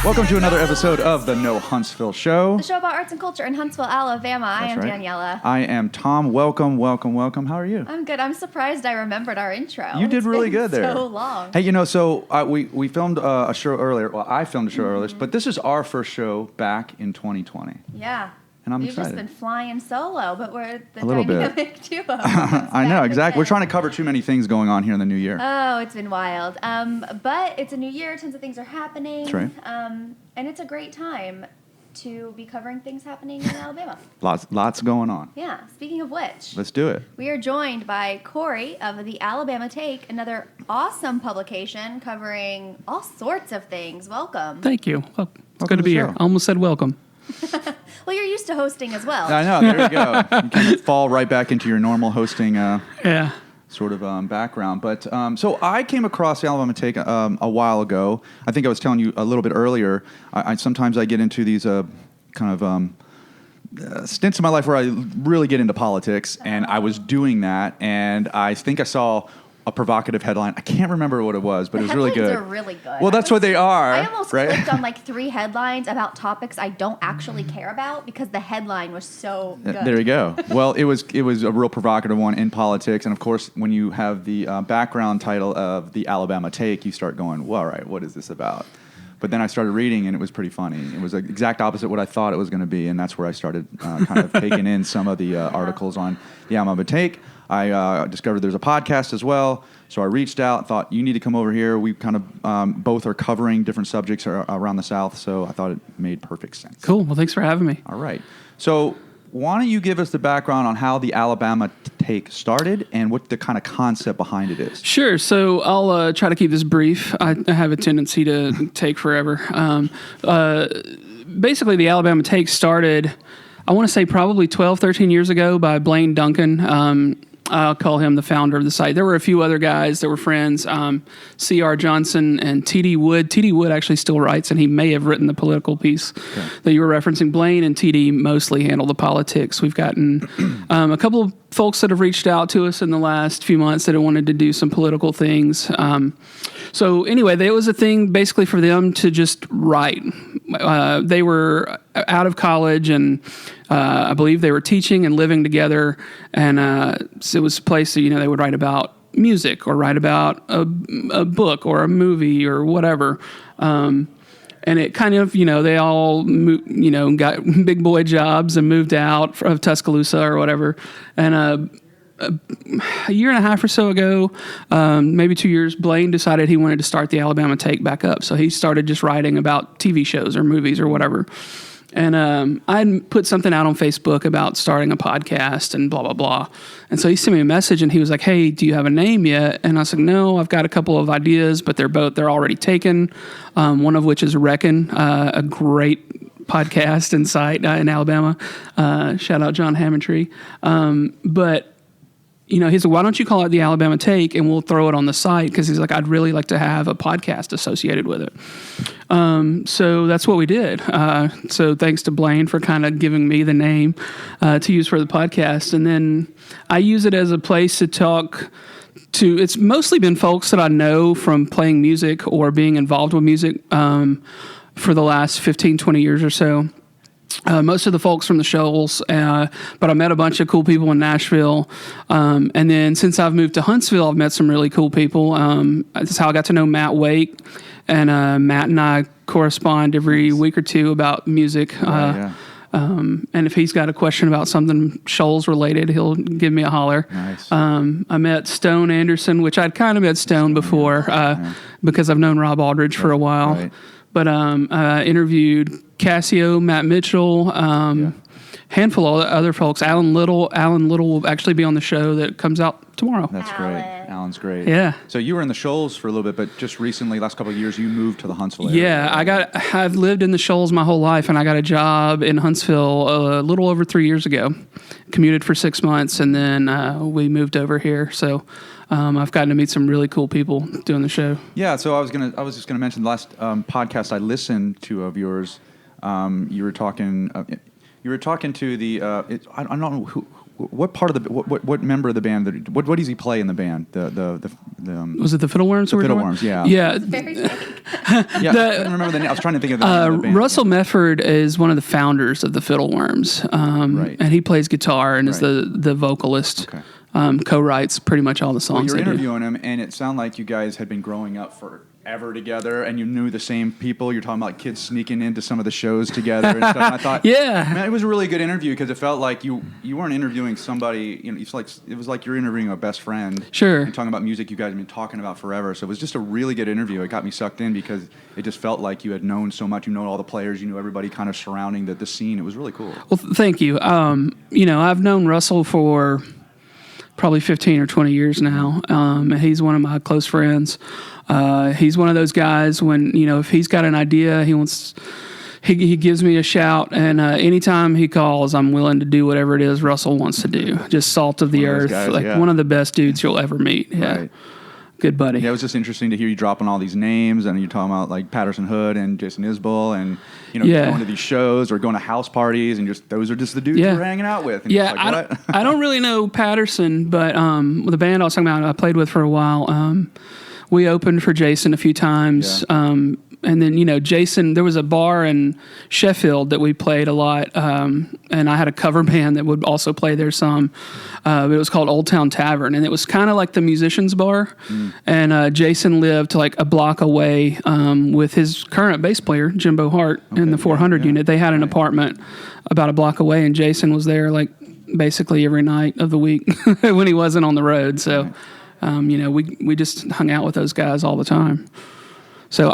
Welcome to another episode of the Know Huntsville Show. The show about arts and culture in Huntsville, Alabama. I am right. Daniela. I am Tom. Welcome. How are you? I'm good. I'm surprised I remembered our intro. You did really good there. So long. Hey, we filmed a show earlier. Well, I filmed a show earlier, but this is our first show back in 2020. Yeah. And I'm We've excited. just been flying solo, but we're the a little dynamic duo. I know, exactly. We're trying to cover too many things going on here in the new year. Oh, it's been wild. But it's a new year. Tons of things are happening. That's right. And it's a great time to be covering things happening in Alabama. Lots going on. Yeah. Speaking of which, Let's do it. we are joined by Corey of the Alabama Take, another awesome publication covering all sorts of things. Welcome. Thank you. Well, it's Welcome good to be the here. show. I almost said welcome. Well, you're used to hosting as well. I know. There you go. You kind of fall right back into your normal hosting Yeah. sort of background. But so I came across the Alabama Take a while ago. I think I was telling you a little bit earlier. Sometimes I get into these kind of stints in my life where I really get into politics, and I was doing that, and I think I saw a provocative headline. I can't remember what it was, but it was really good. The headlines are really good. Well, that's what they are. I almost right? clicked on like 3 headlines about topics I don't actually care about because the headline was so good. There you go. Well, it was a real provocative one in politics, and of course, when you have the background title of the Alabama Take, you start going, "Well, all right, what is this about?" But then I started reading, and it was pretty funny. It was the exact opposite what I thought it was going to be, and that's where I started kind of taking in some of the articles on the Alabama Take. I discovered there's a podcast as well, so I reached out, thought, you need to come over here. We kind of both are covering different subjects around the South, so I thought it made perfect sense. Cool. Well, thanks for having me. All right. So why don't you give us the background on how the Alabama Take started and what the kind of concept behind it is? Sure. So I'll try to keep this brief. I have a tendency to take forever. Basically, the Alabama Take started, I want to say probably 12, 13 years ago by Blaine Duncan. I'll call him the founder of the site. There were a few other guys that were friends, C.R. Johnson and T.D. Wood. T.D. Wood actually still writes, and he may have written the political piece that you were referencing. Blaine and T.D. mostly handle the politics. We've gotten a couple of folks that have reached out to us in the last few months that have wanted to do some political things. So anyway, there was a thing basically for them to just write. They were out of college, and I believe they were teaching and living together. And so it was a place that, they would write about music or write about a book or a movie or whatever. And it kind of, they all, got big boy jobs and moved out of Tuscaloosa or whatever. And a year and a half or so ago, maybe 2 years, Blaine decided he wanted to start the Alabama Take back up. So he started just writing about TV shows or movies or whatever. And I had put something out on Facebook about starting a podcast and blah, blah, blah. And so he sent me a message and he was like, "Hey, do you have a name yet?" And I was like, "No, I've got a couple of ideas, but they're already taken." One of which is Reckon, a great podcast and site in Alabama. Shout out John Hammondtree. But he said, "Why don't you call it the Alabama Take and we'll throw it on the site?" Because he's like, "I'd really like to have a podcast associated with it." So that's what we did. So thanks to Blaine for kind of giving me the name to use for the podcast. And then I use it as a place to talk to, it's mostly been folks that I know from playing music or being involved with music for the last 15, 20 years or so. Most of the folks from the Shoals, but I met a bunch of cool people in Nashville. And then since I've moved to Huntsville, I've met some really cool people. That's how I got to know Matt Wake. And Matt and I correspond every week or two about music. And if he's got a question about something Shoals related, he'll give me a holler. Nice. I met Stone Anderson, which I'd kind of met Stone before because I've known Rob Aldridge for a while. Right. But I interviewed Cassio, Matt Mitchell, handful of other folks. Alan Little will actually be on the show that comes out tomorrow. That's great. Alan's great. Yeah. So you were in the Shoals for a little bit, but just recently, last couple of years, you moved to the Huntsville area. Yeah, I've lived in the Shoals my whole life, and I got a job in Huntsville a little over 3 years ago. Commuted for 6 months, and then we moved over here. So I've gotten to meet some really cool people doing the show. Yeah. So I was just gonna mention the last podcast I listened to of yours. You were talking to the. I don't know what part of the what member of the band what does he play in the band? Was it the Fiddleworms? The Fiddleworms, yeah. Yeah. Very big. Yeah, I couldn't remember the name. I was trying to think of the name of the band. Russell Mefford is one of the founders of the Fiddleworms, Right. and he plays guitar and is Right. the vocalist. Okay. Co-writes pretty much all the songs. Well, you're they do. interviewing him, and it sounded like you guys had been growing up forever together, and you knew the same people. You're talking about kids sneaking into some of the shows together and stuff. And I thought, Yeah. man, it was a really good interview because it felt like you weren't interviewing somebody. You know, it was like you're interviewing a best friend. Sure. And talking about music you guys have been talking about forever. So it was just a really good interview. It got me sucked in because it just felt like you had known so much. You know all the players. You knew everybody kind of surrounding the scene. It was really cool. Well, thank you. I've known Russell for probably 15 or 20 years now. He's one of my close friends. He's one of those guys when, if he's got an idea, he gives me a shout, and anytime he calls, I'm willing to do whatever it is Russell wants to do. Just salt of the One of earth, those guys, one of the best dudes you'll ever meet. Yeah. Right. Good buddy. Yeah, it was just interesting to hear you dropping all these names, and you're talking about like Patterson Hood and Jason Isbell, and going to these shows or going to house parties, and those are just the dudes you're hanging out with. And Yeah, like, what? I don't really know Patterson, but the band I was talking about, I played with for a while. We opened for Jason a few times. Yeah. And then, Jason, there was a bar in Sheffield that we played a lot, and I had a cover band that would also play there some. It was called Old Town Tavern, and it was kind of like the musicians bar. And Jason lived like a block away with his current bass player, Jimbo Hart, in the 400 unit. They had an apartment about a block away, and Jason was there like basically every night of the week when he wasn't on the road. So, we just hung out with those guys all the time. So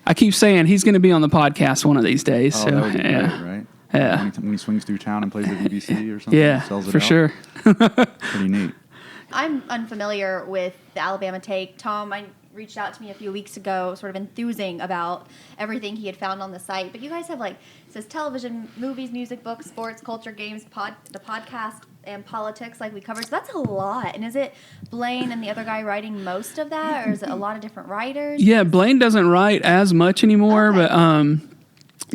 I keep saying he's going to be on the podcast one of these days. Oh, so that would be yeah, great, right? Yeah. When he swings through town and plays at BBC or something. Yeah, sells it for out. sure. Pretty neat. I'm unfamiliar with the Alabama Take. Tom reached out to me a few weeks ago, sort of enthusing about everything he had found on the site. But you guys have it says television, movies, music, books, sports, culture, games, the podcast, and politics like we covered. So that's a lot. And is it Blaine and the other guy writing most of that, or is it a lot of different writers? Yeah, Blaine doesn't write as much anymore, Okay. but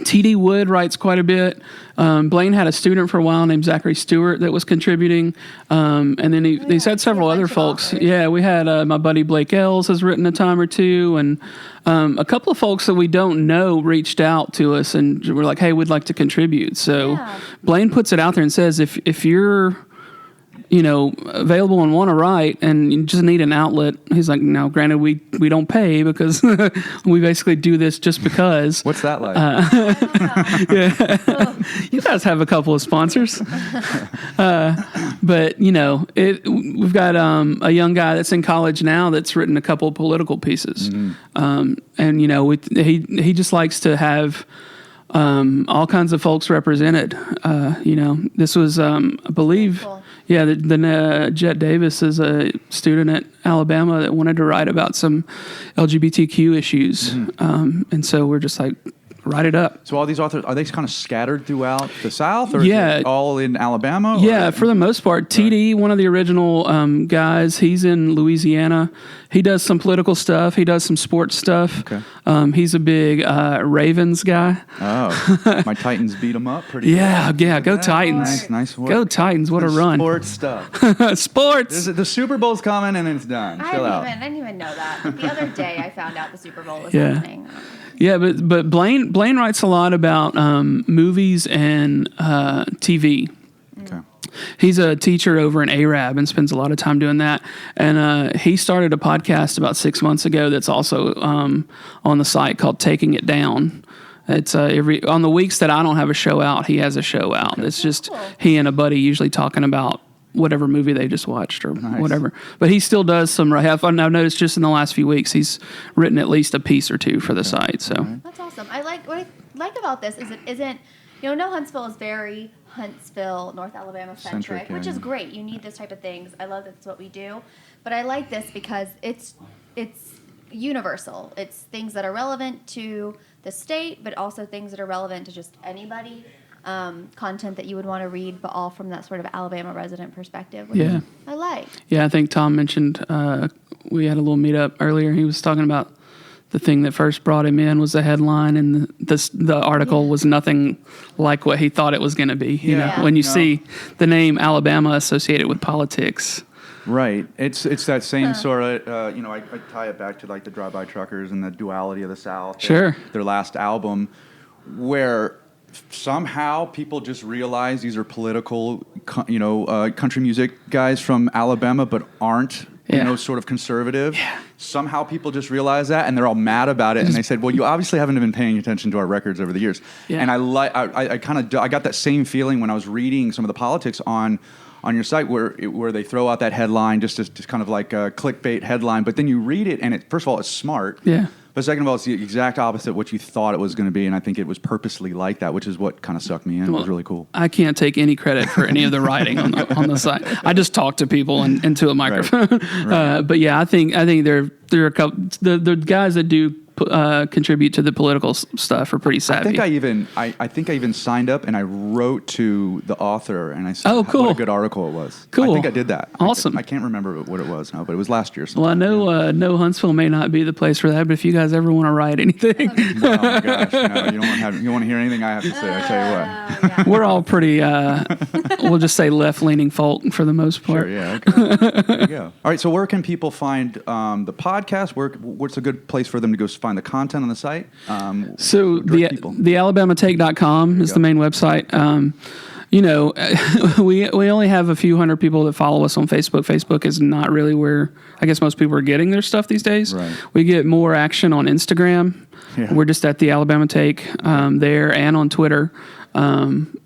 T.D. Wood writes quite a bit. Blaine had a student for a while named Zachary Stewart that was contributing. And then he's had several a other bunch of folks. authors. Yeah, we had my buddy Blake Ells has written a time or two. And a couple of folks that we don't know reached out to us and were like, hey, we'd like to contribute. So Yeah. Blaine puts it out there and says, if you're available and want to write and you just need an outlet. He's like, now, granted, we don't pay because we basically do this just because. What's that like? You guys have a couple of sponsors. But, we've got a young guy that's in college now that's written a couple of political pieces. And, he just likes to have all kinds of folks represented. This was, I believe... Cool. Yeah, Jet Davis is a student at Alabama that wanted to write about some LGBTQ issues. And so we're just like, write it up. So all these authors, are they kind of scattered throughout the South, or Yeah. is it all in Alabama? Yeah, for the most part. TD, one of the original guys, he's in Louisiana. He does some political stuff. He does some sports stuff. Okay. He's a big Ravens guy. Oh, my Titans beat them up pretty Yeah, good. yeah, go Titans. Nice work. Go Titans, what a run. Sports stuff. Sports. The Super Bowl's coming and it's done. Chill out. I didn't even know that. The other day I found out the Super Bowl was Yeah. happening. Yeah, but Blaine writes a lot about movies and TV. Okay. He's a teacher over in Arab and spends a lot of time doing that. And he started a podcast about 6 months ago that's also on the site called Taking It Down. It's on the weeks that I don't have a show out, he has a show out. Okay. It's just he and a buddy usually talking about whatever movie they just watched or whatever. But he still does some. I've noticed just in the last few weeks he's written at least a piece or two for the site. So That's awesome. What I like about this is it isn't. Know Huntsville is very Huntsville, North Alabama centric, which is great. You need this type of things. I love that's what we do. But I like this because it's universal. It's things that are relevant to the state, but also things that are relevant to just anybody. Content that you would want to read, but all from that sort of Alabama resident perspective. Which I like. Yeah, I think Tom mentioned we had a little meetup earlier. He was talking about the thing that first brought him in was the headline, and the article was nothing like what he thought it was going to be. You know, when you see the name Alabama associated with politics. Right. It's that same sort of, I tie it back to like the Drive-By Truckers and the duality of the South. Sure. Their last album, where somehow people just realize these are political, country music guys from Alabama, but aren't, sort of conservative. Yeah. Somehow people just realize that, and they're all mad about it. And they said, "Well, you obviously haven't been paying attention to our records over the years." Yeah. And I got that same feeling when I was reading some of the politics on your site, where they throw out that headline just kind of like a clickbait headline, but then you read it, and first of all, it's smart. Yeah. But second of all, it's the exact opposite of what you thought it was going to be, and I think it was purposely like that, which is what kind of sucked me in. It was really cool. I can't take any credit for any of the writing on the site. I just talk to people into a microphone. Right. But yeah, I think there are a couple the guys that do contribute to the political stuff are pretty savvy. I think I even signed up and I wrote to the author and I said, "Oh, cool! What a good article it was." Cool. I think I did that. Awesome. I can't remember what it was now, but it was last year. Well, I know Know Huntsville may not be the place for that, but if you guys ever want to write anything, oh my gosh, no, you don't want to hear anything I have to say. I tell you what, we're all pretty. We'll just say left-leaning folk for the most part. Sure, yeah. Okay. There you go. All right, so where can people find the podcast? What's a good place for them to go find the content on the site? So the alabamaTake.com is the main website. We only have a few hundred people that follow us on Facebook. Facebook is not really where I guess most people are getting their stuff these days. Right. We get more action on Instagram. Yeah. We're just at the Alabama Take there and on Twitter.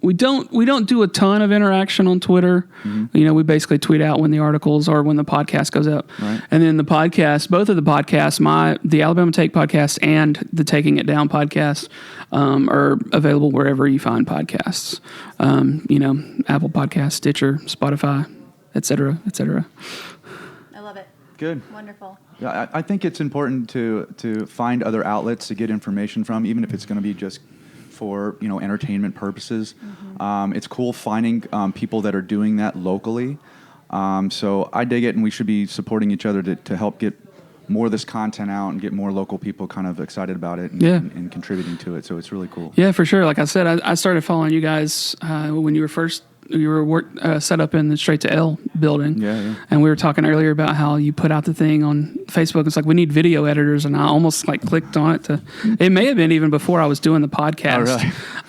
We don't do a ton of interaction on Twitter. Mm-hmm. We basically tweet out when the articles or when the podcast goes up. Right. And then the podcast, both of the podcasts, the Alabama Take podcast and the Taking It Down podcast, are available wherever you find podcasts. Apple Podcasts, Stitcher, Spotify, et cetera, et cetera. I love it. Good. Wonderful. Yeah, I think it's important to find other outlets to get information from, even if it's going to be just for entertainment purposes. Mm-hmm. It's cool finding people that are doing that locally. So I dig it, and we should be supporting each other to help get more of this content out and get more local people kind of excited about it and contributing to it. So it's really cool. Yeah, for sure. Like I said, I started following you guys when you were set up in the Straight to L building. Yeah. And we were talking earlier about how you put out the thing on Facebook. It's like, we need video editors. And I almost clicked on it it may have been even before I was doing the podcast.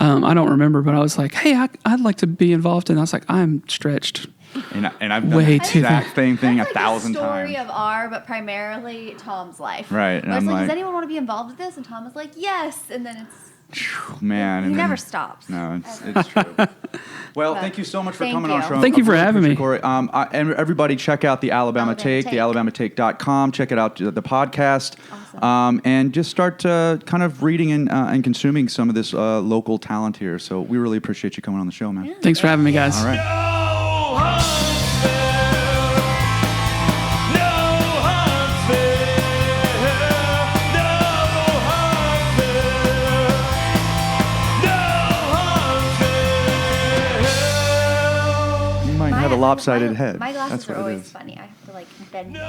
Oh, really? I don't remember, but I was like, hey, I'd like to be involved. And I was like, I'm stretched. And I've done way the too exact same thing That's 1,000 times. Story of our, but primarily Tom's life. Right. And I was I'm like, does anyone want to be involved with this? And Tom was like, yes. And then man, he never stops. No, it's true. Well, thank you so much for coming on the show. Thank you for having me. Corey. And everybody check out the Alabama Take, thealabamatake.com. Check it out, the podcast. Awesome. And just start kind of reading and consuming some of this local talent here. So we really appreciate you coming on the show, man. Yeah, thanks for having me, guys. All right. Have a lopsided head. My glasses That's what are it always is. funny. I have to bend. No,